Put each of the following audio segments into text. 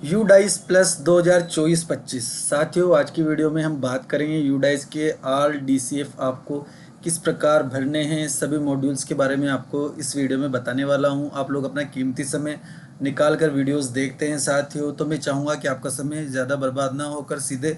UDISE plus 2024-25। साथियों, आज की वीडियो में हम बात करेंगे यूडाइस के आल डीसीएफ आपको किस प्रकार भरने हैं। सभी मॉड्यूल्स के बारे में आपको इस वीडियो में बताने वाला हूं। आप लोग अपना कीमती समय निकाल कर वीडियोस देखते हैं साथियों, तो मैं चाहूँगा कि आपका समय ज़्यादा बर्बाद ना होकर सीधे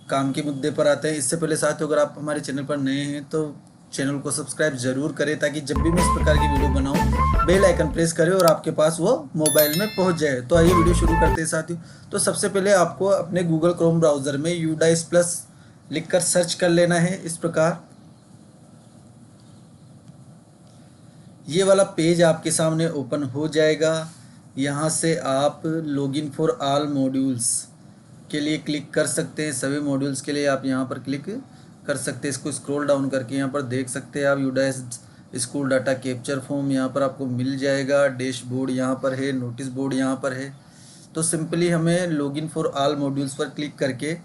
काम के मुद्दे पर आते हैं। इससे पहले साथियों, अगर आप हमारे चैनल पर नए हैं तो चैनल को सब्सक्राइब जरूर करें, ताकि जब भी मैं इस प्रकार की वीडियो बनाऊं बेल आइकन प्रेस करें और आपके पास वो मोबाइल में पहुंच जाए। तो आइए वीडियो शुरू करते हैं साथियों। तो सबसे पहले आपको अपने गूगल क्रोम ब्राउज़र में यूडाइस प्लस लिखकर सर्च कर लेना है। इस प्रकार ये वाला पेज आपके सामने ओपन हो जाएगा। यहाँ से आप लॉगिन फॉर ऑल मॉड्यूल्स के लिए क्लिक कर सकते हैं। सभी मॉड्यूल्स के लिए आप यहाँ पर क्लिक कर सकते हैं। इसको स्क्रॉल डाउन करके यहाँ पर देख सकते हैं आप UDISE school data capture form यहाँ पर आपको मिल जाएगा। डैशबोर्ड यहाँ पर है, नोटिस बोर्ड यहाँ पर है। तो सिंपली हमें लॉगिन फॉर ऑल मॉड्यूल्स पर क्लिक करके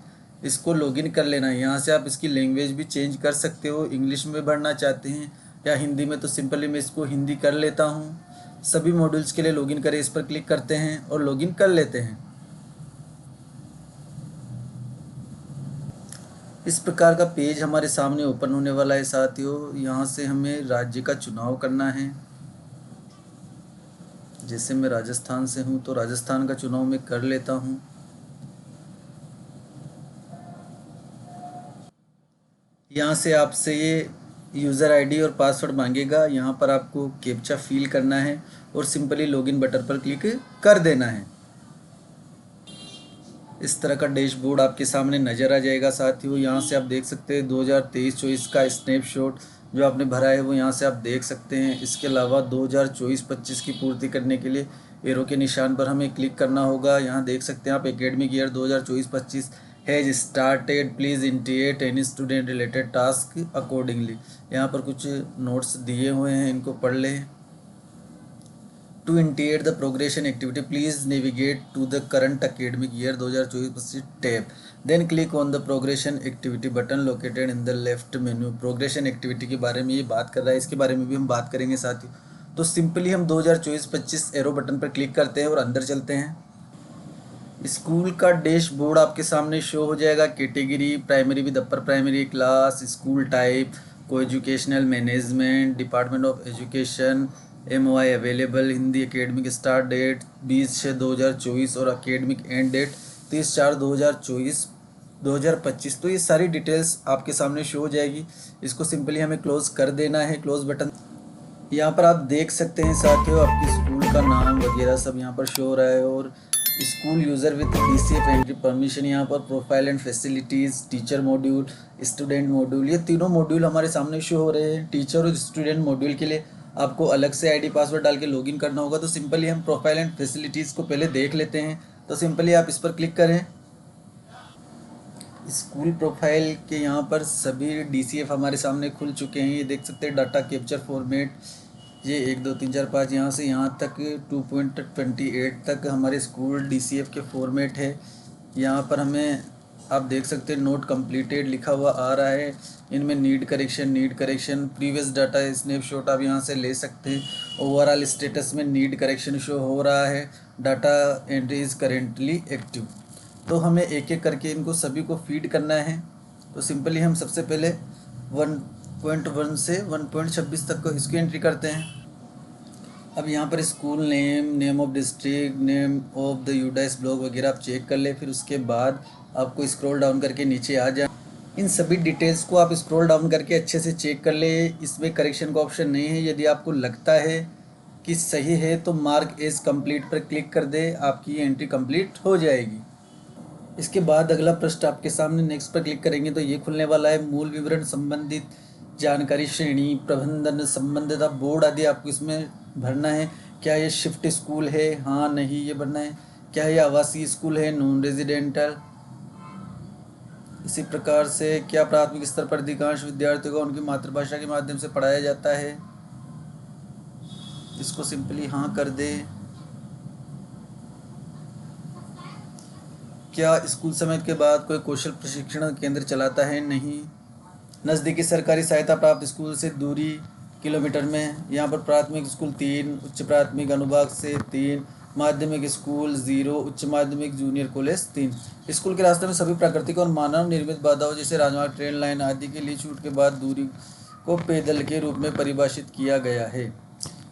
इसको लॉगिन कर लेना है। यहाँ से आप इसकी लैंग्वेज भी चेंज कर सकते हो, इंग्लिश में भरना चाहते हैं या हिंदी में, तो सिंपली मैं इसको हिंदी कर लेता हूँ। सभी मॉड्यूल्स के लिए लॉगिन करें, इस पर क्लिक करते हैं और लॉगिन कर लेते हैं। इस प्रकार का पेज हमारे सामने ओपन होने वाला है साथियों। यहाँ से हमें राज्य का चुनाव करना है। जैसे मैं राजस्थान से हूँ तो राजस्थान का चुनाव मैं कर लेता हूँ। यहाँ से आपसे ये यूज़र आईडी और पासवर्ड मांगेगा। यहाँ पर आपको कैप्चा फिल करना है और सिंपली लॉगिन बटन पर क्लिक कर देना है। इस तरह का डैशबोर्ड आपके सामने नज़र आ जाएगा साथियों। यहाँ से आप देख सकते हैं 2023-24 का स्नैपशॉट जो आपने भरा है वो यहाँ से आप देख सकते हैं। इसके अलावा 2024-25 की पूर्ति करने के लिए एरो के निशान पर हमें क्लिक करना होगा। यहाँ देख सकते हैं आप academic year 2024-25 has started, please initiate any student related task accordingly. यहाँ पर कुछ नोट्स दिए हुए हैं, इनको पढ़ लें। To indicate the progression activity, please navigate to the current academic year 2024-25 tab. Then click on the progression activity button located in the left menu. Progression activity के बारे में ये बात कर रहा है, इसके बारे में भी हम बात करेंगे साथियों। तो सिंपली हम 2024-25 एरो बटन पर क्लिक करते हैं और अंदर चलते हैं। स्कूल का डैशबोर्ड आपके सामने शो हो जाएगा। Category primary with upper primary class, school type, co educational management, department of education, MOI available, Hindi academic start date 20/6/2024 और एकेडमिक एंड डेट 30/4/2024-2025। तो ये सारी डिटेल्स आपके सामने शो हो जाएगी। इसको सिंपली हमें क्लोज कर देना है, क्लोज बटन। यहाँ पर आप देख सकते हैं साथियों आपकी स्कूल का नाम वगैरह सब यहाँ पर शो हो रहा है। और school user with DCF entry permission, यहाँ पर profile and facilities, teacher module, student module, ये तीनों मॉड्यूल हमारे सामने शो हो रहे हैं। टीचर और स्टूडेंट मॉड्यूल के लिए आपको अलग से आईडी पासवर्ड डाल के लॉगिन करना होगा। तो सिंपली हम प्रोफाइल एंड फैसिलिटीज़ को पहले देख लेते हैं। तो सिंपली आप इस पर क्लिक करें। स्कूल प्रोफाइल के यहाँ पर सभी DCF हमारे सामने खुल चुके हैं। ये देख सकते हैं डाटा कैप्चर फॉर्मेट, ये 1 2 3 4 5 यहाँ से यहाँ तक 2.28 तक हमारे स्कूल DCF के फॉर्मेट है। यहाँ पर हमें आप देख सकते हैं नोट कंप्लीटेड लिखा हुआ आ रहा है। इनमें need correction, previous data snapshot आप यहाँ से ले सकते हैं। ओवरऑल स्टेटस में नीड करेक्शन शो हो रहा है। Data entry is currently active. तो हमें एक एक करके इनको सभी को फीड करना है। तो सिंपली हम सबसे पहले 1.1 से 1.26 तक को इसकी एंट्री करते हैं। अब यहाँ पर school name, name of district, name of the UDISE block वगैरह आप चेक कर ले। फिर उसके बाद आपको स्क्रॉल डाउन करके नीचे आ जाए। इन सभी डिटेल्स को आप स्क्रॉल डाउन करके अच्छे से चेक कर ले। इसमें करेक्शन का ऑप्शन नहीं है। यदि आपको लगता है कि सही है तो मार्क एज कंप्लीट पर क्लिक कर दे, आपकी एंट्री कंप्लीट हो जाएगी। इसके बाद अगला पृष्ठ आपके सामने नेक्स्ट पर क्लिक करेंगे तो ये खुलने वाला है। मूल विवरण, संबंधित जानकारी, श्रेणी, प्रबंधन, संबंधित बोर्ड आदि आपको इसमें भरना है। क्या ये शिफ्ट स्कूल है, हाँ नहीं, ये भरना है। क्या ये आवासीय स्कूल है, नॉन रेजिडेंटल। इसी प्रकार से क्या प्राथमिक स्तर पर अधिकांश विद्यार्थियों को उनकी मातृभाषा के माध्यम से पढ़ाया जाता है, इसको सिंपली हाँ कर दे। क्या स्कूल समय के बाद कोई कौशल प्रशिक्षण केंद्र चलाता है, नहीं। नज़दीकी सरकारी सहायता प्राप्त स्कूल से दूरी किलोमीटर में। यहाँ पर प्राथमिक स्कूल 3, उच्च प्राथमिक अनुभाग से 3, माध्यमिक स्कूल 0, उच्च माध्यमिक जूनियर कॉलेज 3। स्कूल के रास्ते में सभी प्राकृतिक और मानव निर्मित बाधाओं जैसे राजमार्ग, ट्रेन लाइन आदि के लिए छूट के बाद दूरी को पैदल के रूप में परिभाषित किया गया है।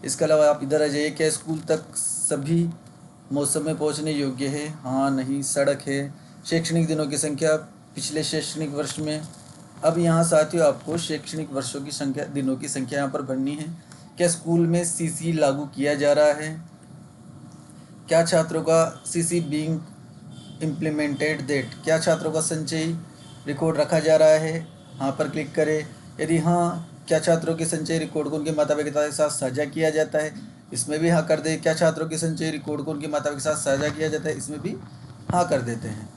इसके अलावा आप इधर आ जाइए, क्या स्कूल तक सभी मौसम में पहुंचने योग्य है? हाँ, नहीं। सड़क है। शैक्षणिक दिनों की संख्या पिछले शैक्षणिक वर्ष में। अब यहाँ साथियों आपको शैक्षणिक वर्षों की संख्या, दिनों की संख्या यहाँ पर भरनी है। क्या स्कूल में सीसी लागू किया जा रहा है? क्या छात्रों का सीसी बीइंग इम्प्लीमेंटेड दैट, क्या छात्रों का संचयी रिकॉर्ड रखा जा रहा है? हाँ पर क्लिक करें। यदि हाँ, क्या छात्रों के संचयी रिकॉर्ड को उनके माता पिता के साथ साझा किया जाता है? इसमें भी हाँ कर दें। क्या छात्रों के संचयी रिकॉर्ड को उनके माता पिता के साथ साझा किया जाता है? इसमें भी हाँ कर देते हैं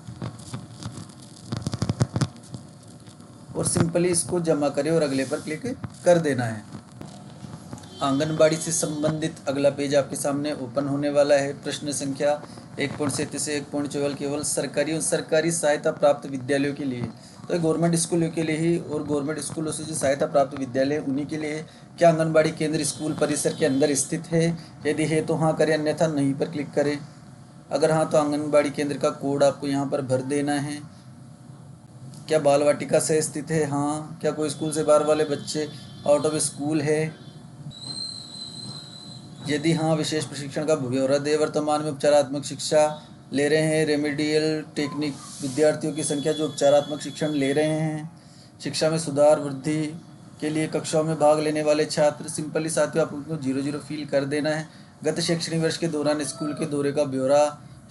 और सिंपली इसको जमा करें और अगले पर क्लिक कर देना है। आंगनबाड़ी से संबंधित अगला पेज आपके सामने ओपन होने वाला है। प्रश्न संख्या 1.37 से 1.14 केवल सरकारी और सरकारी सहायता प्राप्त विद्यालयों के लिए, तो गवर्नमेंट स्कूलों के लिए ही, और गवर्नमेंट स्कूलों से जो सहायता प्राप्त विद्यालय उन्हीं के लिए। क्या आंगनबाड़ी केंद्र स्कूल परिसर के अंदर स्थित है? यदि है तो हाँ करें, अन्यथा नहीं पर क्लिक करें। अगर हाँ तो आंगनबाड़ी केंद्र का कोड आपको यहाँ पर भर देना है। क्या बाल वाटिका से स्थित है? हाँ। क्या कोई स्कूल से बाहर वाले बच्चे आउट ऑफ स्कूल है? यदि हाँ, विशेष प्रशिक्षण का ब्यौरा दे। वर्तमान में उपचारात्मक शिक्षा ले रहे हैं रेमेडियल टेक्निक विद्यार्थियों की संख्या जो उपचारात्मक शिक्षण ले रहे हैं। शिक्षा में सुधार वृद्धि के लिए कक्षाओं में भाग लेने वाले छात्र। सिंपली साथियों आपको 0 फिल कर देना है। गत शैक्षणिक वर्ष के दौरान स्कूल के दौरे का ब्यौरा,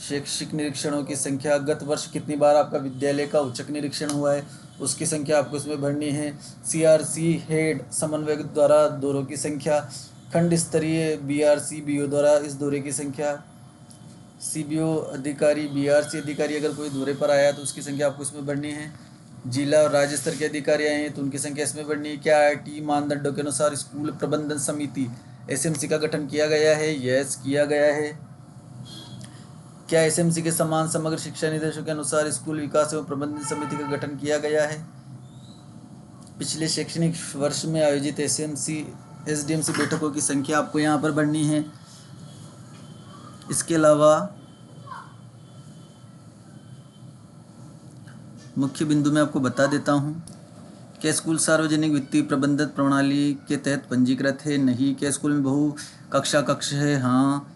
शैक्षिक निरीक्षणों की संख्या, गत वर्ष कितनी बार आपका विद्यालय का औचक निरीक्षण हुआ है उसकी संख्या आपको इसमें भरनी है। सीआरसी हेड समन्वयक द्वारा दौरों की संख्या, खंड स्तरीय बीआरसी बीओ द्वारा इस दौरे की संख्या, सीबीओ अधिकारी बीआरसी अधिकारी अगर कोई दौरे पर आया तो उसकी संख्या आपको इसमें भरनी है। जिला और राज्य स्तर के अधिकारी आए हैं तो उनकी संख्या इसमें भरनी है। क्या आईटी मानदंडों के अनुसार स्कूल प्रबंधन समिति एसएमसी का गठन किया गया है? यस, किया गया है। क्या एसएमसी के समान समग्र शिक्षा निर्देशों के अनुसार स्कूल विकास एवं प्रबंधन समिति का गठन किया गया है? पिछले शैक्षणिक वर्ष में आयोजित एसडीएमसी बैठकों की संख्या आपको यहाँ पर भरनी है। इसके अलावा मुख्य बिंदु में आपको बता देता हूँ। क्या स्कूल सार्वजनिक वित्तीय प्रबंधन प्रणाली के तहत पंजीकृत है? नहीं। क्या स्कूल में बहु कक्ष है? हाँ।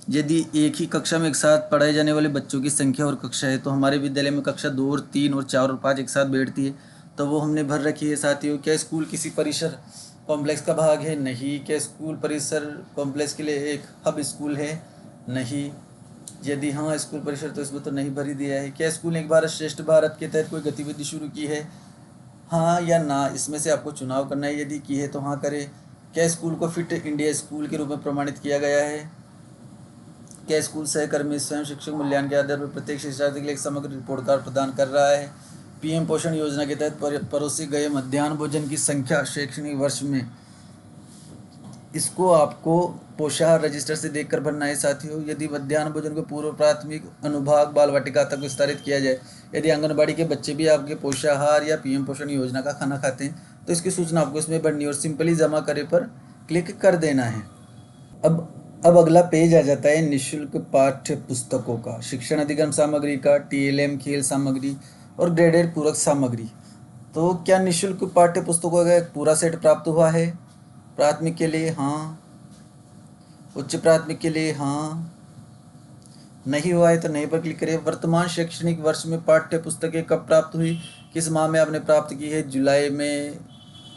यदि एक ही कक्षा में एक साथ पढ़ाए जाने वाले बच्चों की संख्या और कक्षा है, तो हमारे विद्यालय में कक्षा 2 और 3 और 4 और 5 एक साथ बैठती है, तो वो हमने भर रखी है साथियों। क्या स्कूल किसी परिसर कॉम्प्लेक्स का भाग है? नहीं। क्या स्कूल परिसर कॉम्प्लेक्स के लिए एक हब स्कूल है? नहीं। यदि हाँ स्कूल परिसर, तो इसमें तो नहीं भर ही दिया है। क्या स्कूल एक भारत श्रेष्ठ भारत के तहत कोई गतिविधि शुरू की है? हाँ या ना, इसमें से आपको चुनाव करना है। यदि की है तो हाँ करें। क्या स्कूल को फिट इंडिया स्कूल के रूप में प्रमाणित किया गया है? क्या स्कूल सहकर्मी स्वयं शिक्षक मूल्यांकन के आधार पर प्रत्येक शिक्षार्थी के लिए एक समग्र रिपोर्ट कार्ड प्रदान कर रहा है? पीएम पोषण योजना के तहत परोसे गए मध्याह्न भोजन की संख्या शैक्षणिक वर्ष में, इसको आपको पोषाहार रजिस्टर से देखकर भरना है साथियों। यदि मध्याह्न भोजन को पूर्व प्राथमिक अनुभाग बाल वाटिका तक विस्तारित किया जाए, यदि आंगनबाड़ी के बच्चे भी आपके पोषाहार या पीएम पोषण योजना का खाना खाते हैं, तो इसकी सूचना आपको इसमें भरनी है और सिंपली जमा करे पर क्लिक कर देना है। अब अगला पेज आ जाता है निःशुल्क पाठ्य पुस्तकों का, शिक्षण अधिगम सामग्री का, टीएलएम खेल सामग्री और ग्रेडेड पूरक सामग्री। तो क्या निःशुल्क पाठ्य पुस्तकों का एक पूरा सेट प्राप्त हुआ है? प्राथमिक के लिए हाँ, उच्च प्राथमिक के लिए हाँ, नहीं हुआ है तो नहीं पर क्लिक करिए। वर्तमान शैक्षणिक वर्ष में पाठ्य पुस्तकें कब प्राप्त हुई? किस माह में आपने प्राप्त की है? जुलाई में,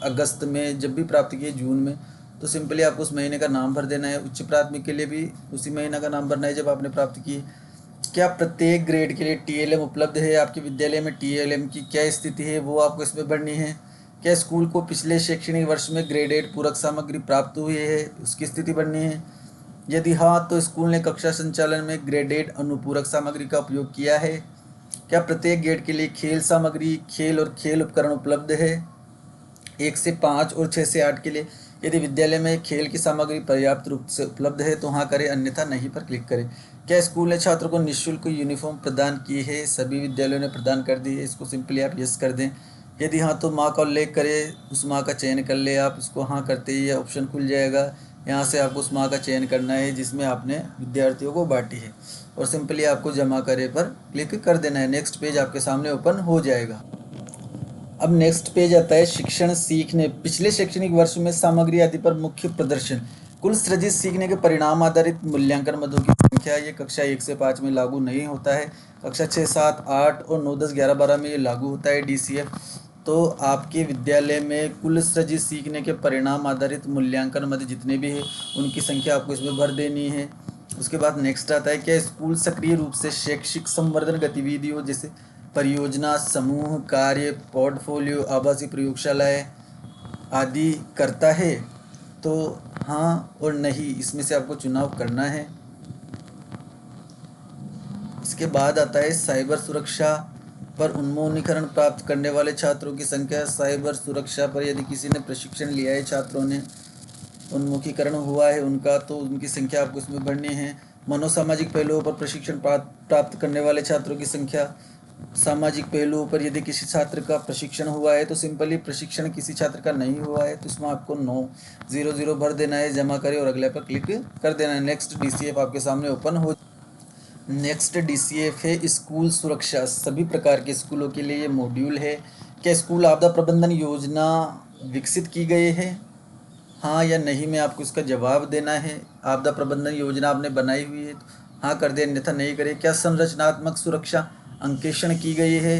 अगस्त में, जब भी प्राप्त की है, जून में, तो सिंपली आपको उस महीने का नाम भर देना है। उच्च प्राथमिक के लिए भी उसी महीना का नाम भरना है जब आपने प्राप्त की है। क्या प्रत्येक ग्रेड के लिए टीएलएम उपलब्ध है? आपके विद्यालय में टीएलएम की क्या स्थिति है वो आपको इसमें भरनी है। क्या स्कूल को पिछले शैक्षणिक वर्ष में ग्रेडेड पूरक सामग्री प्राप्त हुई है उसकी स्थिति भरनी है। यदि हाँ तो स्कूल ने कक्षा संचालन में ग्रेडेड अनुपूरक सामग्री का उपयोग किया है। क्या प्रत्येक ग्रेड के लिए खेल सामग्री, खेल और खेल उपकरण उपलब्ध है 1 से 5 और 6 से 8 के लिए? यदि विद्यालय में खेल की सामग्री पर्याप्त रूप से उपलब्ध है तो हाँ करें, अन्यथा नहीं पर क्लिक करें। क्या स्कूल ने छात्रों को निःशुल्क यूनिफॉर्म प्रदान की है? सभी विद्यालयों ने प्रदान कर दी है, इसको सिंपली आप यस कर दें। यदि हाँ तो माँ का उल्लेख करें, उस माँ का चयन कर ले आप, इसको हाँ करते ही यह ऑप्शन खुल जाएगा। यहाँ से आपको उस माह का चयन करना है जिसमें आपने विद्यार्थियों को बांटी है और सिंपली आपको जमा करे पर क्लिक कर देना है। नेक्स्ट पेज आपके सामने ओपन हो जाएगा। अब नेक्स्ट पेज आता है शिक्षण सीखने। पिछले शैक्षणिक वर्ष में सामग्री आदि पर मुख्य प्रदर्शन। कुल सृजित सीखने के परिणाम आधारित मूल्यांकन मदों की संख्या। ये कक्षा 1 से 5 में लागू नहीं होता है, कक्षा 6, 7, 8 और 9, 10, 11, 12 में ये लागू होता है DCF। तो आपके विद्यालय में कुल सृजित सीखने के परिणाम आधारित मूल्यांकन मद जितने भी हैं उनकी संख्या आपको इसमें भर देनी है। उसके बाद नेक्स्ट आता है क्या स्कूल सक्रिय रूप से शैक्षिक संवर्धन गतिविधियों जैसे परियोजना, समूह कार्य, पोर्टफोलियो, आभासी प्रयोगशालाएं आदि करता है? तो हाँ और नहीं, इसमें से आपको चुनाव करना है। इसके बाद आता है साइबर सुरक्षा पर उन्मुखीकरण प्राप्त करने वाले छात्रों की संख्या। साइबर सुरक्षा पर यदि किसी ने प्रशिक्षण लिया है, छात्रों ने उन्मुखीकरण हुआ है उनका, तो उनकी संख्या आपको इसमें भरनी है। मनोसामाजिक पहलुओं पर प्रशिक्षण प्राप्त करने वाले छात्रों की संख्या। सामाजिक पहलुओं पर यदि किसी छात्र का प्रशिक्षण हुआ है तो सिंपली प्रशिक्षण किसी छात्र का नहीं हुआ है तो इसमें आपको 900 भर देना है, जमा करें और अगले पर क्लिक कर देना है। नेक्स्ट DCF आपके सामने ओपन हो। नेक्स्ट DCF है स्कूल सुरक्षा। सभी प्रकार के स्कूलों के लिए ये मॉड्यूल है। क्या स्कूल आपदा प्रबंधन योजना विकसित की गई है? हाँ या नहीं में आपको इसका जवाब देना है। आपदा प्रबंधन योजना आपने बनाई हुई है तो हाँ कर दे, अन्यथा नहीं करे। क्या संरचनात्मक सुरक्षा अंकेक्षण की गई है?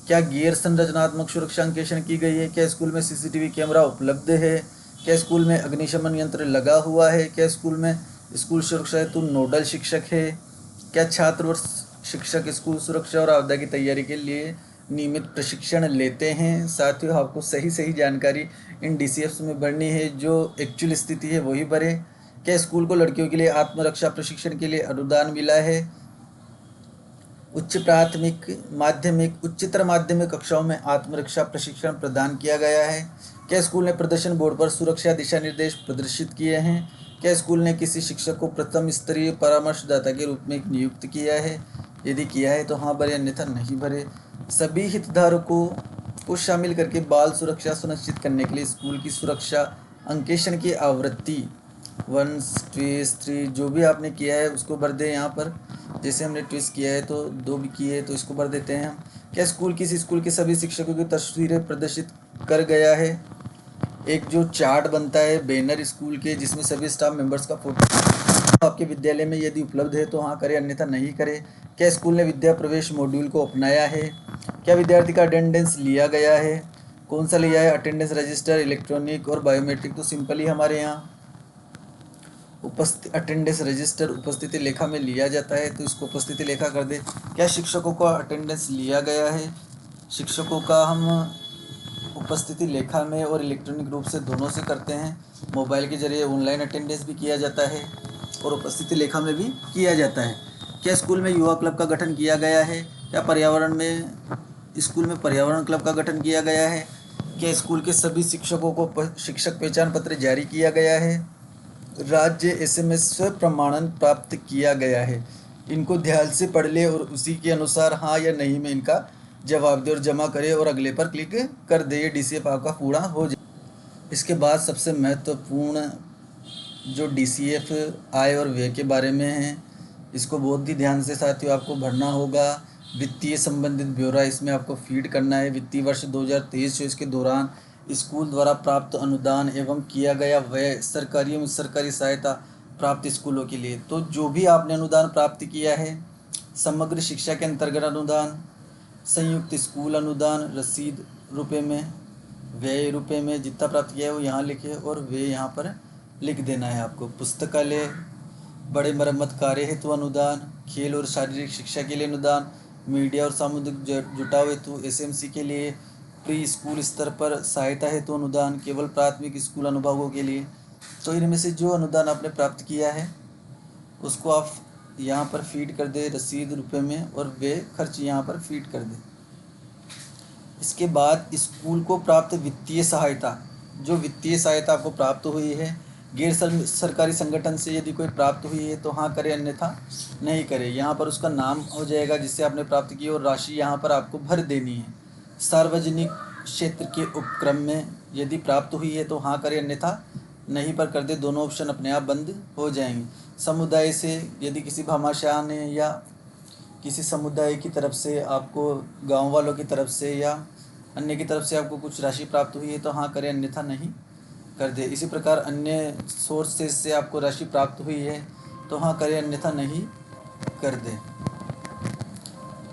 क्या गैर संरचनात्मक सुरक्षा अंकेक्षण की गई है? क्या स्कूल में CCTV कैमरा उपलब्ध है? क्या स्कूल में अग्निशमन यंत्र लगा हुआ है? क्या स्कूल में स्कूल सुरक्षा हेतु नोडल शिक्षक है? क्या छात्र और शिक्षक स्कूल सुरक्षा और आपदा की तैयारी के लिए नियमित प्रशिक्षण लेते हैं? साथियों आपको सही जानकारी इन DCFs में भरनी है, जो एक्चुअल स्थिति है वही भरें। क्या स्कूल को लड़कियों के लिए आत्मरक्षा प्रशिक्षण के लिए अनुदान मिला है? उच्च प्राथमिक, माध्यमिक, उच्चतर माध्यमिक कक्षाओं में आत्मरक्षा प्रशिक्षण प्रदान किया गया है? क्या स्कूल ने प्रदर्शन बोर्ड पर सुरक्षा दिशा निर्देश प्रदर्शित किए हैं? क्या स्कूल ने किसी शिक्षक को प्रथम स्तरीय परामर्शदाता के रूप में नियुक्त किया है? यदि किया है तो हाँ भरे, अन्यथा नहीं भरे। सभी हितधारकों को शामिल करके बाल सुरक्षा सुनिश्चित करने के लिए स्कूल की सुरक्षा अंकेक्षण की आवृत्ति 1, 2, 3 जो भी आपने किया है उसको भर दें यहाँ पर। जैसे हमने ट्विस्ट किया है तो 2 भी किए हैं तो इसको भर देते हैं हम। क्या स्कूल किसी स्कूल के सभी शिक्षकों की तस्वीरें प्रदर्शित कर गया है? एक जो चार्ट बनता है बैनर स्कूल के जिसमें सभी स्टाफ मेंबर्स का फोटो आपके विद्यालय में यदि उपलब्ध है तो हाँ करें, अन्यथा नहीं करें। क्या स्कूल ने विद्या प्रवेश मॉड्यूल को अपनाया है? क्या विद्यार्थी का अटेंडेंस लिया गया है? कौन सा लिया है? अटेंडेंस रजिस्टर, इलेक्ट्रॉनिक और बायोमेट्रिक। तो सिंपली हमारे यहाँ अटेंडेंस रजिस्टर उपस्थिति लेखा में लिया जाता है तो इसको उपस्थिति लेखा कर दे। क्या शिक्षकों का अटेंडेंस लिया गया है? शिक्षकों का हम उपस्थिति लेखा में और इलेक्ट्रॉनिक रूप से दोनों से करते हैं। मोबाइल के जरिए ऑनलाइन अटेंडेंस भी किया जाता है और उपस्थिति लेखा में भी किया जाता है। क्या स्कूल में युवा क्लब का गठन किया गया है? क्या स्कूल में पर्यावरण क्लब का गठन किया गया है? क्या स्कूल के सभी शिक्षकों को शिक्षक पहचान पत्र जारी किया गया है? राज्य SMS स्व प्रमाणन प्राप्त किया गया है? इनको ध्यान से पढ़ ले और उसी के अनुसार हाँ या नहीं में इनका जवाब दे और जमा करे और अगले पर क्लिक कर दे। ये DCF आपका पूरा हो जाए। इसके बाद सबसे महत्वपूर्ण जो DCF आय और व्यय के बारे में है, इसको बहुत ही ध्यान से साथियों आपको भरना होगा। वित्तीय संबंधित ब्यौरा इसमें आपको फीड करना है। वित्तीय वर्ष 2023-24 के दौरान स्कूल द्वारा प्राप्त अनुदान एवं किया गया व्यय सरकारी एवं सरकारी सहायता प्राप्त स्कूलों के लिए। तो जो भी आपने अनुदान प्राप्त किया है, समग्र शिक्षा के अंतर्गत अनुदान, संयुक्त स्कूल अनुदान रसीद रुपए में, व्यय रुपए में, जितना प्राप्त किया है वो यहाँ लिखे और व्यय यहाँ पर लिख देना है आपको। पुस्तकालय, बड़े मरम्मत कार्य हेतु अनुदान, खेल और शारीरिक शिक्षा के लिए अनुदान, मीडिया और सामुदायिक जुटाव हेतु SMC के लिए, प्री स्कूल स्तर पर सहायता हेतु अनुदान केवल प्राथमिक स्कूल अनुभागों के लिए। तो इनमें से जो अनुदान आपने प्राप्त किया है उसको आप यहाँ पर फीड कर दे रसीद रुपए में और वे खर्च यहाँ पर फीड कर दे। इसके बाद स्कूल को प्राप्त वित्तीय सहायता, जो वित्तीय सहायता आपको प्राप्त हुई है गैर सरकारी संगठन से यदि कोई प्राप्त हुई है तो हाँ करें, अन्यथा नहीं करें। यहाँ पर उसका नाम हो जाएगा जिससे आपने प्राप्त की और राशि यहाँ पर आपको भर देनी है। सार्वजनिक क्षेत्र के उपक्रम में यदि प्राप्त हुई है तो हाँ करें, अन्यथा नहीं पर कर दे, दोनों ऑप्शन अपने आप बंद हो जाएंगे। समुदाय से यदि किसी भामाशाह ने या किसी समुदाय की तरफ से आपको, गांव वालों की तरफ से या अन्य की तरफ से आपको कुछ राशि प्राप्त हुई है तो हाँ करें, अन्यथा नहीं कर दे। इसी प्रकार अन्य सोर्सेज से आपको राशि प्राप्त हुई है तो हाँ करें, अन्यथा नहीं कर दे।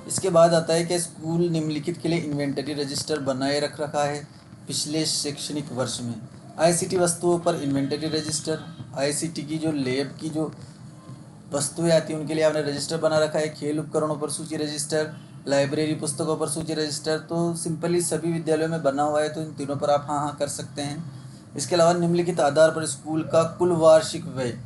इसके बाद आता है कि स्कूल निम्नलिखित के लिए इन्वेंटरी रजिस्टर बनाए रख रखा है पिछले शैक्षणिक वर्ष में। आईसीटी वस्तुओं पर इन्वेंटरी रजिस्टर, आईसीटी की जो लैब की जो वस्तुएं आती हैं उनके लिए आपने रजिस्टर बना रखा है। खेल उपकरणों पर सूची रजिस्टर, लाइब्रेरी पुस्तकों पर सूची रजिस्टर, तो सिंपली सभी विद्यालयों में बना हुआ है, तो इन तीनों पर आप हाँ हाँ कर सकते हैं। इसके अलावा निम्नलिखित आधार पर स्कूल का कुल वार्षिक व्यय,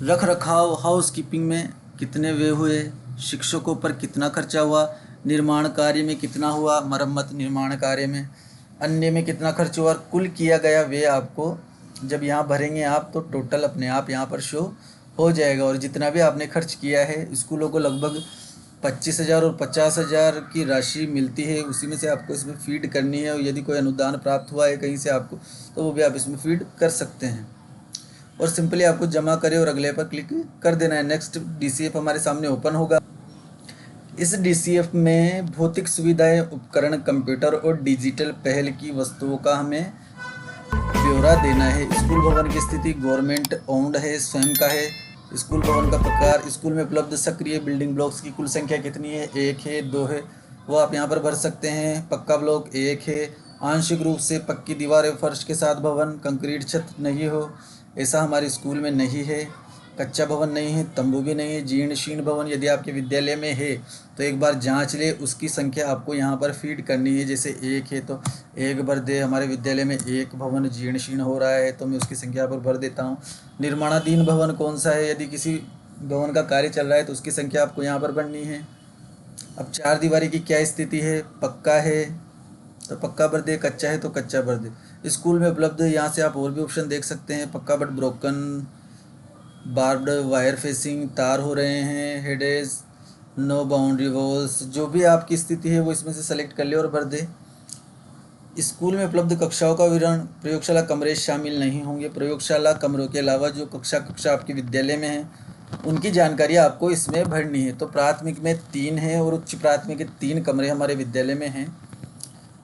रख रखाव हाउस कीपिंग में कितने व्यय हुए, शिक्षकों पर कितना खर्चा हुआ, निर्माण कार्य में कितना हुआ, मरम्मत निर्माण कार्य में, अन्य में कितना खर्च हुआ, और कुल किया गया व्यय आपको जब यहाँ भरेंगे आप तो टोटल अपने आप यहाँ पर शो हो जाएगा। और जितना भी आपने खर्च किया है, स्कूलों को लगभग 25,000 और 50,000 की राशि मिलती है, उसी में से आपको इसमें फीड करनी है। और यदि कोई अनुदान प्राप्त हुआ है कहीं से आपको तो वो भी आप इसमें फीड कर सकते हैं। और सिंपली आपको जमा करें और अगले पर क्लिक कर देना है। नेक्स्ट डीसीएफ हमारे सामने ओपन होगा। इस डीसीएफ में भौतिक सुविधाएं, उपकरण, कंप्यूटर और डिजिटल पहल की वस्तुओं का हमें ब्यौरा देना है। स्कूल भवन की स्थिति गवर्नमेंट ओन्ड है, स्वयं का है। स्कूल भवन का प्रकार, स्कूल में उपलब्ध सक्रिय बिल्डिंग ब्लॉक्स की कुल संख्या कितनी है, 1 है 2 है, वो आप यहाँ पर भर सकते हैं। पक्का ब्लॉक 1 है। आंशिक रूप से पक्की दीवारें फर्श के साथ भवन, कंक्रीट छत नहीं हो, ऐसा हमारे स्कूल में नहीं है। कच्चा भवन नहीं है, तंबू भी नहीं है। जीर्ण शीर्ण भवन यदि आपके विद्यालय में है तो एक बार जांच ले, उसकी संख्या आपको यहाँ पर फीड करनी है। जैसे 1 है तो 1 भर दे। हमारे विद्यालय में 1 भवन जीर्ण शीर्ण हो रहा है तो मैं उसकी संख्या यहाँ पर भर देता हूँ। निर्माणाधीन भवन कौन सा है, यदि किसी भवन का कार्य चल रहा है तो उसकी संख्या आपको यहाँ पर भरनी है। अब 4 दीवारी की क्या स्थिति है, पक्का है तो पक्का भर दे, कच्चा है तो कच्चा भर दे। स्कूल में उपलब्ध, यहाँ से आप और भी ऑप्शन देख सकते हैं। पक्का but broken, barbed wire facing, तार हो रहे हैं, हेडेज, नो बाउंड्री वॉल्स, जो भी आपकी स्थिति है वो इसमें से सेलेक्ट कर ले और भर दे। स्कूल में उपलब्ध कक्षाओं का विवरण, प्रयोगशाला कमरे शामिल नहीं होंगे। प्रयोगशाला कमरों के अलावा जो कक्षा आपके विद्यालय में है उनकी जानकारी आपको इसमें भरनी है। तो प्राथमिक में 3 है और उच्च प्राथमिक के 3 कमरे हमारे विद्यालय में हैं।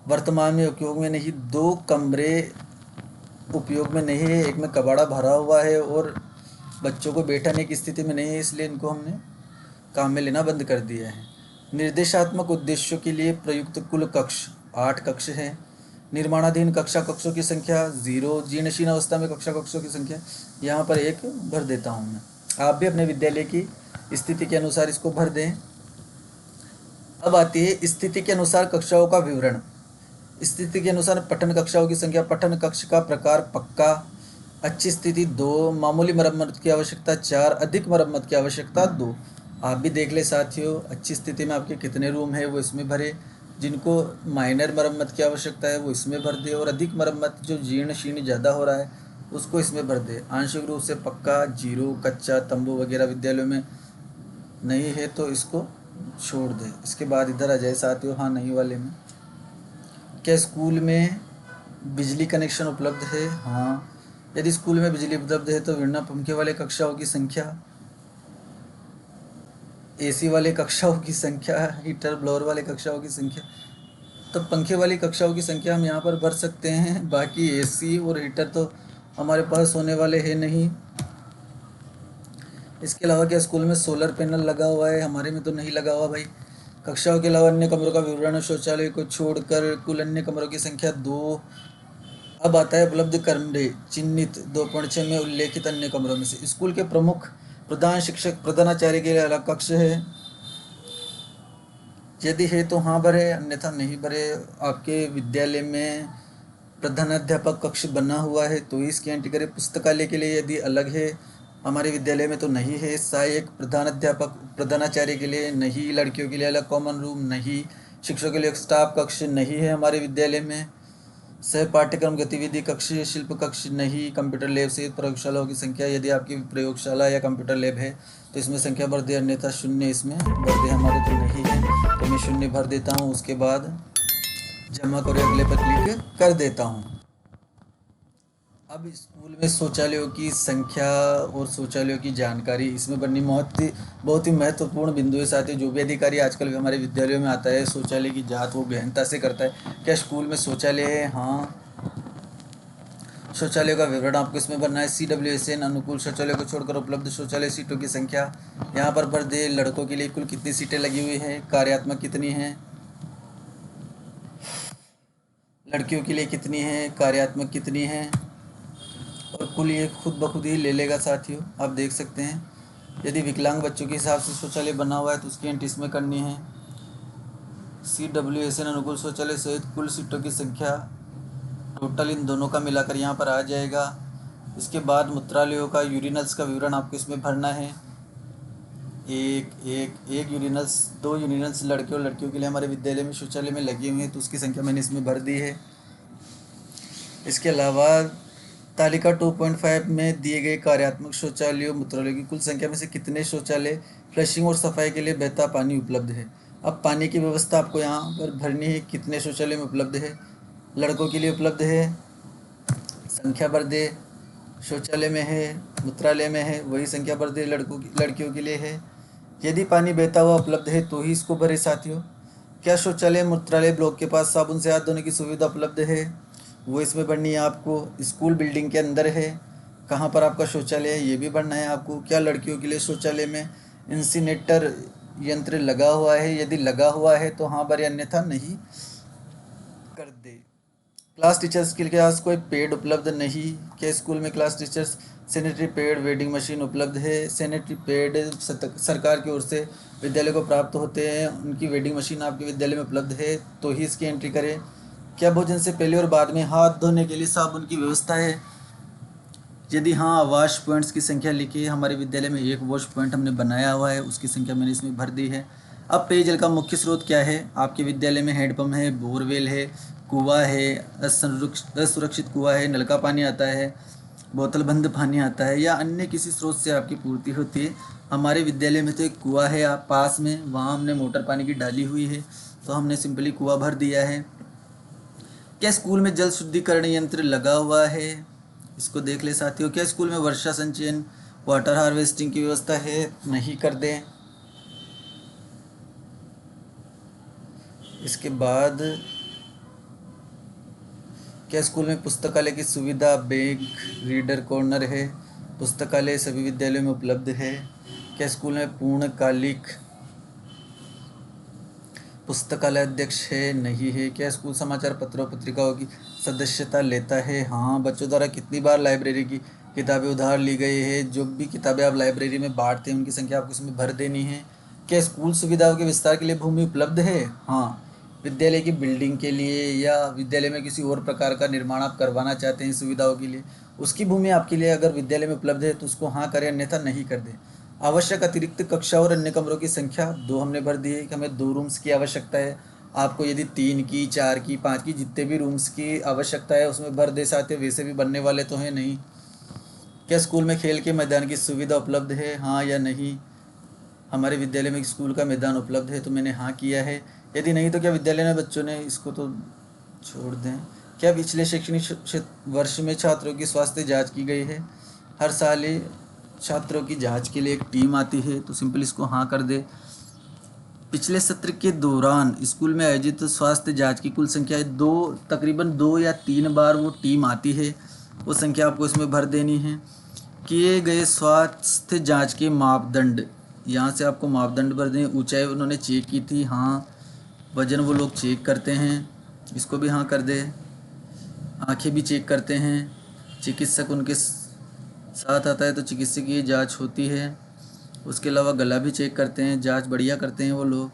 वर्तमान में उपयोग में नहीं, 2 कमरे उपयोग में नहीं है। एक में कबाड़ा भरा हुआ है और बच्चों को बैठाने की स्थिति में नहीं है, इसलिए इनको हमने काम में लेना बंद कर दिया है। निर्देशात्मक उद्देश्यों के लिए प्रयुक्त कुल कक्ष 8 कक्ष हैं। निर्माणाधीन कक्षों की संख्या 0। जीर्णशीर्ण अवस्था में कक्षों की संख्या यहाँ पर 1 भर देता हूँ मैं। आप भी अपने विद्यालय की स्थिति के अनुसार इसको भर दें। अब आती है स्थिति के अनुसार कक्षाओं का विवरण। स्थिति के अनुसार पठन कक्षाओं की संख्या, पठन कक्ष का प्रकार पक्का, अच्छी स्थिति 2, मामूली मरम्मत की आवश्यकता 4, अधिक मरम्मत की आवश्यकता 2। आप भी देख ले साथियों, अच्छी स्थिति में आपके कितने रूम है वो इसमें भरे, जिनको माइनर मरम्मत की आवश्यकता है वो इसमें भर दे, और अधिक मरम्मत जो जीर्ण शीर्ण ज़्यादा हो रहा है उसको इसमें भर दे। आंशिक रूप से पक्का 0, कच्चा, तंबू वगैरह विद्यालयों में नहीं है तो इसको छोड़ दे। इसके बाद इधर आ जाए साथियों, हाँ नहीं वाले में, क्या स्कूल में बिजली कनेक्शन उपलब्ध है? हाँ, यदि स्कूल में बिजली उपलब्ध है तो बिना पंखे वाले कक्षाओं की संख्या, एसी वाले कक्षाओं की संख्या, हीटर ब्लोअर वाले कक्षाओं की संख्या, तो पंखे वाली कक्षाओं की संख्या हम यहाँ पर भर सकते हैं। बाकी एसी और हीटर तो हमारे पास होने वाले हैं नहीं। इसके अलावा क्या स्कूल में सोलर पैनल लगा हुआ है? हमारे में तो नहीं लगा हुआ भाई। कक्षाओं के अलावा अन्य कमरों का विवरण, शौचालय को छोड़कर कुल अन्य कमरों की संख्या 2। अब आता है उपलब्ध कमरे चिन्हित 2.6 में उल्लेखित अन्य कमरों में से स्कूल के प्रमुख, प्रधान शिक्षक, प्रधानाचार्य के लिए अलग कक्ष है? यदि है तो हाँ भरे, अन्यथा नहीं भरे। आपके विद्यालय में प्रधानाध्यापक कक्ष बना हुआ है तो इसकी एंट्री करें। पुस्तकालय के लिए यदि अलग है, हमारे विद्यालय में तो नहीं है। सहायक प्रधानाध्यापक, प्रधानाचार्य के लिए नहीं। लड़कियों के लिए अलग कॉमन रूम नहीं। शिक्षकों के लिए स्टाफ कक्ष नहीं है हमारे विद्यालय में। सह पाठ्यक्रम गतिविधि कक्ष, शिल्प कक्ष नहीं। कंप्यूटर लैब से प्रयोगशालाओं की संख्या, यदि आपकी प्रयोगशाला या कंप्यूटर लैब है तो इसमें संख्या भर दे, अन्यथा 0 इसमें भर दे। हमारे तो नहीं है तो मैं 0 भर देता हूँ। उसके बाद जमा करो, अगले पर क्लिक कर देता हूँ। अब स्कूल में शौचालयों की संख्या और शौचालयों की जानकारी इसमें बननी बहुत ही महत्वपूर्ण बिंदु है। साथ ही जो भी अधिकारी आजकल भी हमारे विद्यालयों में आता है शौचालय की जांच वो गहनता से करता है। क्या स्कूल में शौचालय है? हाँ। शौचालय का विवरण आपको इसमें भरना है। CWSN अनुकूल शौचालय को छोड़कर उपलब्ध शौचालय सीटों की संख्या यहाँ पर भर दे। लड़कों के लिए कुल कितनी सीटें लगी हुई हैं, कार्यात्मक कितनी हैं, लड़कियों के लिए कितनी हैं, कार्यात्मक कितनी हैं, और कुल ये खुद ब खुद ही ले लेगा साथियों। आप देख सकते हैं यदि विकलांग बच्चों के हिसाब से शौचालय बना हुआ है तो उसकी एंट्री इसमें करनी है। CWSN अनुकूल शौचालय सहित कुल सीटों की संख्या टोटल इन दोनों का मिलाकर यहाँ पर आ जाएगा। इसके बाद मूत्रालयों का यूरिनल्स का विवरण आपको इसमें भरना है। एक यूरिनल्स, 2 यूरिनल्स लड़के और लड़कियों के लिए हमारे विद्यालय में शौचालय में लगे हुए हैं तो उसकी संख्या मैंने इसमें भर दी है। इसके अलावा तालिका 2.5 में दिए गए कार्यात्मक शौचालयों मूत्रालयों की कुल संख्या में से कितने शौचालय फ्लशिंग और सफाई के लिए बहता पानी उपलब्ध है। अब पानी की व्यवस्था आपको यहाँ पर भरनी है। कितने शौचालय में उपलब्ध है, लड़कों के लिए उपलब्ध है, संख्या भर दे। शौचालय में है, मूत्रालय में है, वही संख्या भर दे। लड़कियों के लिए है। यदि पानी बहता हुआ उपलब्ध है तो ही इसको भरे साथियों। क्या शौचालय मूत्रालय ब्लॉक के पास साबुन से हाथ धोने की सुविधा उपलब्ध है, वो इसमें भरनी है आपको। स्कूल बिल्डिंग के अंदर है, कहाँ पर आपका शौचालय है ये भी भरना है आपको। क्या लड़कियों के लिए शौचालय में इंसिनेटर यंत्र लगा हुआ है, यदि लगा हुआ है तो हाँ भरे, अन्यथा नहीं कर दे। क्लास टीचर्स के पास कोई पेड उपलब्ध नहीं। क्या स्कूल में class teachers sanitary pad wedding machine उपलब्ध है। सैनिटरी पैड सरकार की ओर से विद्यालय को प्राप्त होते हैं, उनकी वेडिंग मशीन आपके विद्यालय में उपलब्ध है तो ही इसकी एंट्री करें। क्या भोजन से पहले और बाद में हाथ धोने के लिए साबुन की व्यवस्था है। यदि हाँ, वॉश पॉइंट्स की संख्या लिखी है। हमारे विद्यालय में एक वॉश पॉइंट हमने बनाया हुआ है, उसकी संख्या मैंने इसमें भर दी है। अब पेयजल का मुख्य स्रोत क्या है। आपके विद्यालय में हैंडपम्प है, बोरवेल है, कुआं है, असुरक्षित कुआं है, नल का पानी आता है, बोतल बंद पानी आता है, या अन्य किसी स्रोत से आपकी पूर्ति होती है। हमारे विद्यालय में तो एक कुआं है आप पास में, वहाँ हमने मोटर पानी की डाली हुई है तो हमने सिंपली कुआं भर दिया है। क्या स्कूल में जल शुद्धिकरण यंत्र लगा हुआ है, इसको देख ले साथियों। क्या स्कूल में वर्षा संचयन वाटर हार्वेस्टिंग की व्यवस्था है, नहीं कर दें। इसके बाद क्या स्कूल में पुस्तकालय की सुविधा, बैंक, रीडर कॉर्नर है। पुस्तकालय सभी विद्यालयों में उपलब्ध है। क्या स्कूल में पूर्णकालिक पुस्तकालय अध्यक्ष है, नहीं है। क्या स्कूल समाचार पत्रों पत्रिकाओं की सदस्यता लेता है, हाँ। बच्चों द्वारा कितनी बार लाइब्रेरी की किताबें उधार ली गई है। जो भी किताबें आप लाइब्रेरी में बांटते हैं उनकी संख्या आपको इसमें भर देनी है। क्या स्कूल सुविधाओं के विस्तार के लिए भूमि उपलब्ध है, हाँ। विद्यालय की बिल्डिंग के लिए या विद्यालय में किसी और प्रकार का निर्माण आप करवाना चाहते हैं सुविधाओं के लिए, उसकी भूमि आपके लिए अगर विद्यालय में उपलब्ध है तो उसको हाँ करें, अन्यथा नहीं कर दें। आवश्यक अतिरिक्त कक्षा और अन्य कमरों की संख्या 2 हमने भर दी है कि हमें 2 रूम्स की आवश्यकता है। आपको यदि 3 की, 4 की, 5 की, जितने भी रूम्स की आवश्यकता है उसमें भर दे सकते हैं, वैसे भी बनने वाले तो हैं नहीं। क्या स्कूल में खेल के मैदान की सुविधा उपलब्ध है, हाँ या नहीं। हमारे विद्यालय में स्कूल का मैदान उपलब्ध है तो मैंने हाँ किया है। यदि नहीं तो क्या विद्यालय में बच्चों ने इसको तो छोड़ दें। क्या पिछले शैक्षणिक वर्ष में छात्रों की स्वास्थ्य जांच की गई है। हर साल ही छात्रों की जांच के लिए एक टीम आती है तो सिंपल इसको हाँ कर दे। पिछले सत्र के दौरान स्कूल में आयोजित स्वास्थ्य जांच की कुल संख्या है 2, तकरीबन 2 या 3 बार वो टीम आती है, वो संख्या आपको इसमें भर देनी है। किए गए स्वास्थ्य जांच के मापदंड, यहाँ से आपको मापदंड भर दें। ऊंचाई उन्होंने चेक की थी, हाँ। वजन वो लोग चेक करते हैं, इसको भी हाँ कर दे। आंखें भी चेक करते हैं, चिकित्सक उनके साथ आता है तो चिकित्सकीय जांच होती है। उसके अलावा गला भी चेक करते हैं, जांच बढ़िया करते हैं वो लोग।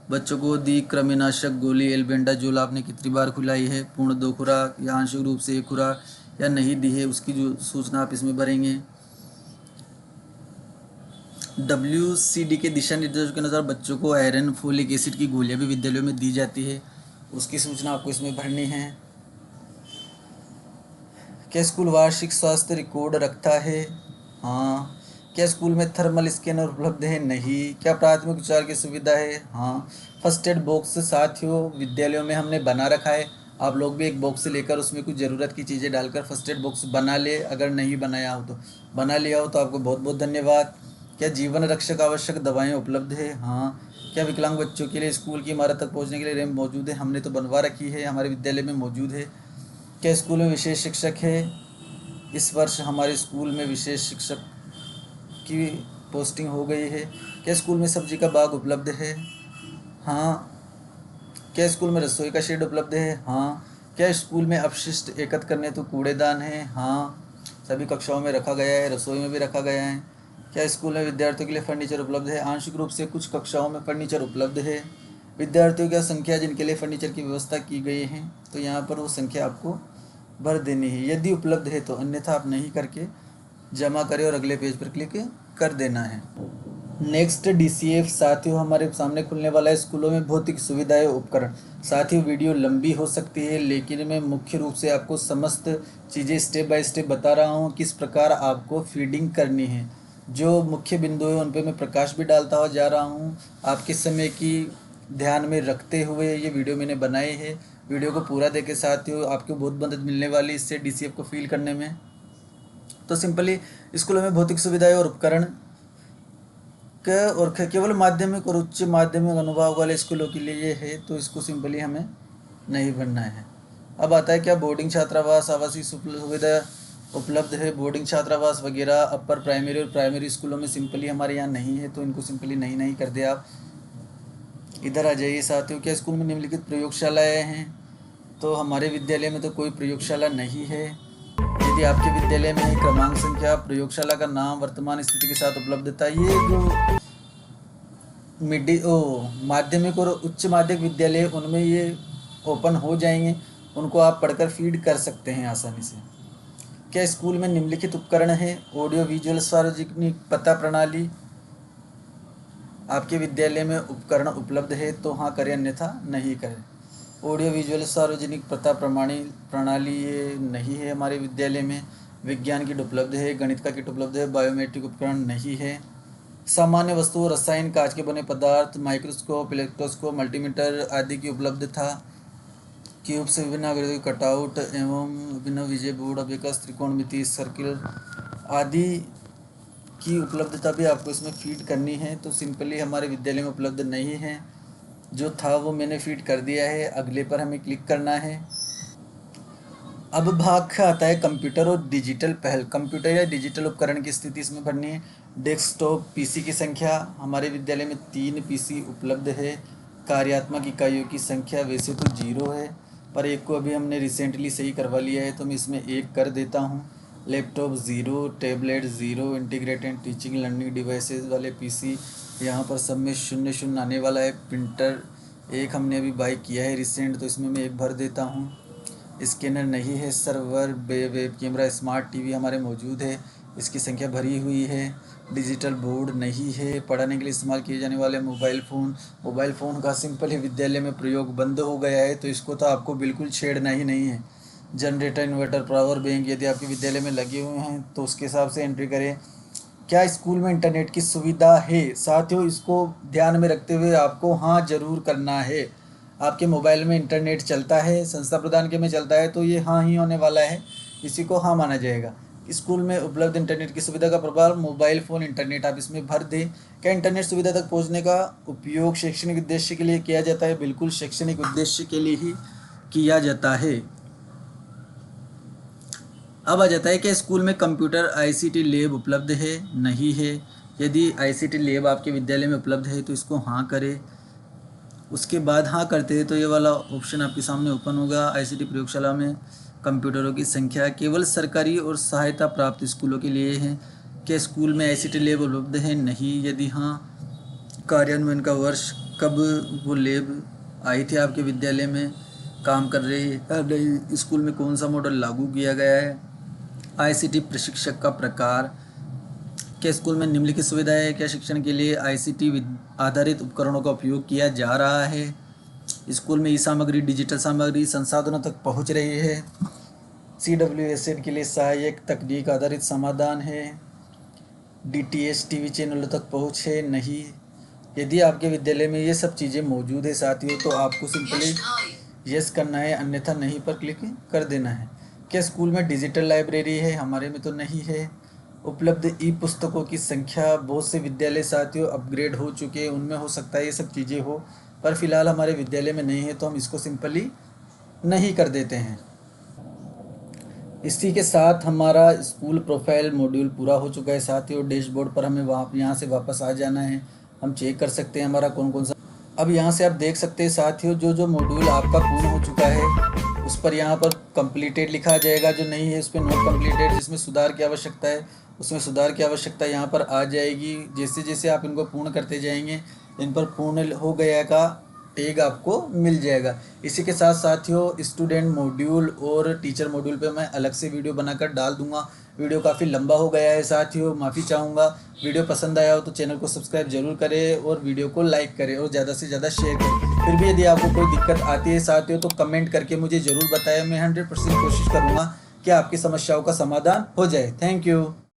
बच्चों को दी कृमिनाशक गोली एल्बेंडाजोल आपने कितनी बार खिलाई है, पूर्ण 2 खुराक या आंशिक रूप से 1 खुराक, या नहीं दी है, उसकी जो सूचना आप इसमें भरेंगे। WCD के दिशा निर्देशों के अनुसार बच्चों को आयरन फोलिक एसिड की गोलियां भी विद्यालयों में दी जाती है, उसकी सूचना आपको इसमें भरनी है। क्या स्कूल वार्षिक स्वास्थ्य रिकॉर्ड रखता है, हाँ। क्या स्कूल में थर्मल स्कैनर उपलब्ध है, नहीं। क्या प्राथमिक उपचार की सुविधा है, हाँ। फर्स्ट एड बॉक्स साथियों विद्यालयों में हमने बना रखा है। आप लोग भी एक बॉक्स लेकर उसमें कुछ ज़रूरत की चीज़ें डालकर फर्स्ट एड बॉक्स बना ले। अगर नहीं बनाया हो तो बना लिया हो तो आपको बहुत बहुत धन्यवाद। क्या जीवन रक्षक आवश्यक दवाएं उपलब्ध है? हाँ। क्या विकलांग बच्चों के लिए स्कूल की इमारत तक पहुंचने के लिए रैंप मौजूद है? हमने तो बनवा रखी है, हमारे विद्यालय में मौजूद है। क्या स्कूल में विशेष शिक्षक है? इस वर्ष हमारे स्कूल में विशेष शिक्षक की पोस्टिंग हो गई है। क्या स्कूल में सब्जी का बाग उपलब्ध है? हाँ। क्या स्कूल में रसोई का शेड उपलब्ध है? हाँ। क्या स्कूल में अपशिष्ट एकत्र करने तो कूड़ेदान है? हाँ। सभी कक्षाओं में रखा गया है, रसोई में भी रखा गया है। क्या स्कूल में विद्यार्थियों के लिए फर्नीचर उपलब्ध है? आंशिक रूप से कुछ कक्षाओं में फर्नीचर उपलब्ध है। विद्यार्थियों की संख्या जिनके लिए फर्नीचर की व्यवस्था की गई है, तो यहाँ पर वो संख्या आपको भर देनी है। यदि उपलब्ध है तो, अन्यथा आप नहीं करके जमा करें और अगले पेज पर क्लिक कर देना है। नेक्स्ट DCF साथियों, हमारे सामने खुलने वाला है स्कूलों में भौतिक सुविधाएं उपकरण। साथियों वीडियो लंबी हो सकती है, लेकिन मैं मुख्य रूप से आपको समस्त चीज़ें स्टेप बाय स्टेप बता रहा हूँ किस प्रकार आपको फीडिंग करनी है। जो मुख्य बिंदु है उन पे मैं प्रकाश भी डालता हुआ जा रहा हूँ। आपके समय की ध्यान में रखते हुए ये वीडियो मैंने बनाए हैं। वीडियो को पूरा देखे साथियों, आपको बहुत मदद मिलने वाली इससे DCF को फील करने में। तो सिंपली स्कूलों में भौतिक सुविधाएं और उपकरण और केवल माध्यमिक और उच्च माध्यमिक अनुभाग वाले स्कूलों के लिए ये है, तो इसको सिंपली हमें नहीं भरना है। अब आता है क्या बोर्डिंग छात्रावास आवासीय सुविधा उपलब्ध है? बोर्डिंग छात्रावास वगैरह अपर प्राइमरी और प्राइमरी स्कूलों में सिंपली हमारे यहाँ नहीं है, तो इनको सिंपली नहीं कर दे। आप इधर आ जाइए साथियों। क्या स्कूल में निम्नलिखित प्रयोगशालाएँ हैं? तो हमारे विद्यालय में तो कोई प्रयोगशाला नहीं है। यदि आपके विद्यालय में क्रमांक संख्या, प्रयोगशाला का नाम, वर्तमान स्थिति के साथ उपलब्धता, ये जो माध्यमिक और उच्च माध्यमिक विद्यालय उनमें ये ओपन हो जाएंगे, उनको आप पढ़कर फीड कर सकते हैं आसानी से। क्या स्कूल में निम्नलिखित उपकरण है? ऑडियो विजुअल सार्वजनिक पता प्रणाली आपके विद्यालय में उपकरण उपलब्ध है तो हाँ करें, अन्यथा नहीं करें। ऑडियो विजुअल सार्वजनिक पता प्रणाली ये नहीं है हमारे विद्यालय में। विज्ञान किट उपलब्ध है, गणित का किट उपलब्ध है, बायोमेट्रिक उपकरण नहीं है। सामान्य वस्तुओं, रसायन, कांच के बने पदार्थ, माइक्रोस्कोप, इलेक्ट्रोस्कोप, मल्टीमीटर आदि की उपलब्धता। क्यूब से विभिन्न आकृतियों के कटआउट एवं विभिन्न विजय बोर्ड, अबेकस, त्रिकोणमिति, सर्किल आदि की उपलब्धता भी आपको इसमें फीड करनी है, तो सिंपली हमारे विद्यालय में उपलब्ध नहीं है। जो था वो मैंने फीड कर दिया है, अगले पर हमें क्लिक करना है। अब भाग आता है कंप्यूटर और डिजिटल पहल। कंप्यूटर या डिजिटल उपकरण की स्थिति इसमें भरनी है। डेस्कटॉप पीसी की संख्या, हमारे विद्यालय में 3 पीसी उपलब्ध है। कार्यात्मक इकाइयों की संख्या वैसे तो 0 है, पर एक को अभी हमने रिसेंटली सही करवा लिया है, तो मैं इसमें 1 कर देता हूँ। Laptop 0, tablet 0, integrated teaching learning devices वाले पीसी यहाँ पर सब में 0 आने वाला है। प्रिंटर 1 हमने अभी बाई किया है रिसेंट, तो इसमें मैं 1 भर देता हूँ। स्कैनर नहीं है। Server, web camera, smart TV हमारे मौजूद है, इसकी संख्या भरी हुई है। डिजिटल बोर्ड नहीं है। पढ़ाने के लिए इस्तेमाल किए जाने वाले मोबाइल फ़ोन का सिंपल ही विद्यालय में प्रयोग बंद हो गया है, तो इसको तो आपको बिल्कुल छेड़ना ही नहीं है। जनरेटर, इन्वर्टर, पावर बैंक यदि आपके विद्यालय में लगे हुए हैं तो उसके हिसाब से एंट्री करें। क्या स्कूल में इंटरनेट की सुविधा है? साथियों इसको ध्यान में रखते हुए आपको हाँ ज़रूर करना है। आपके मोबाइल में इंटरनेट चलता है, संस्था प्रदान के में चलता है, तो ये हाँ ही होने वाला है, इसी को हाँ माना जाएगा। स्कूल में उपलब्ध इंटरनेट की सुविधा का प्रभाव, मोबाइल फ़ोन इंटरनेट आप इसमें भर दें। क्या इंटरनेट सुविधा तक पहुंचने का उपयोग शैक्षणिक उद्देश्य के लिए किया जाता है? बिल्कुल शैक्षणिक उद्देश्य के लिए ही किया जाता है। अब आ जाता है कि स्कूल में कंप्यूटर ICT लैब उपलब्ध है? नहीं है। यदि ICT लैब आपके विद्यालय में उपलब्ध है तो इसको हाँ करें। उसके बाद हाँ करते हैं तो ये वाला ऑप्शन आपके सामने ओपन होगा। ICT प्रयोगशाला में कंप्यूटरों की संख्या केवल सरकारी और सहायता प्राप्त स्कूलों के लिए है। क्या स्कूल में ICT लैब उपलब्ध है? नहीं। यदि हाँ, कार्यान्वयन का वर्ष कब वो लैब आई थी आपके विद्यालय में, काम कर रही है स्कूल में, कौन सा मॉडल लागू किया गया है। ICT प्रशिक्षक का प्रकार, क्या स्कूल में निम्नलिखित सुविधाएं है? क्या शिक्षण के लिए ICT आधारित उपकरणों का उपयोग किया जा रहा है? स्कूल में ई सामग्री, डिजिटल सामग्री संसाधनों तक पहुंच रही है? CWSED के लिए सहायक तकनीक आधारित समाधान है? DTH TV चैनलों तक पहुंच है? नहीं। यदि आपके विद्यालय में ये सब चीज़ें मौजूद है साथियों, तो आपको सिंपली यस करना है, अन्यथा नहीं पर क्लिक कर देना है। क्या स्कूल में डिजिटल लाइब्रेरी है? हमारे में तो नहीं है। उपलब्ध ई पुस्तकों की संख्या, बहुत से विद्यालय साथियों अपग्रेड हो चुके हैं, उनमें हो सकता है ये सब चीज़ें हो, पर फिलहाल हमारे विद्यालय में नहीं है, तो हम इसको सिंपली नहीं कर देते हैं। इसी के साथ हमारा स्कूल प्रोफाइल मॉड्यूल पूरा हो चुका है साथियों। डैशबोर्ड पर हमें वहाँ यहाँ से वापस आ जाना है, हम चेक कर सकते हैं हमारा कौन कौन सा। अब यहाँ से आप देख सकते हैं साथियों, जो जो मॉड्यूल आपका पूर्ण हो चुका है उस पर यहाँ पर कंप्लीटेड लिखा जाएगा, जो नहीं है उस पर नॉट कंप्लीटेड, जिसमें सुधार की आवश्यकता है उसमें सुधार की आवश्यकता यहाँ पर आ जाएगी। जैसे जैसे आप इनको पूर्ण करते जाएंगे, इन पर पूर्ण हो गया का टैग आपको मिल जाएगा। इसी के साथ साथियों स्टूडेंट मॉड्यूल और टीचर मॉड्यूल पे मैं अलग से वीडियो बनाकर डाल दूंगा। वीडियो काफ़ी लंबा हो गया है साथियों, माफ़ी चाहूँगा। वीडियो पसंद आया हो तो चैनल को सब्सक्राइब जरूर करें और वीडियो को लाइक करें और ज़्यादा से ज़्यादा शेयर करें। फिर भी यदि आपको कोई दिक्कत आती है साथियों तो कमेंट करके मुझे ज़रूर बताएं, मैं 100% कोशिश करूँगा कि आपकी समस्याओं का समाधान हो जाए। Thank you.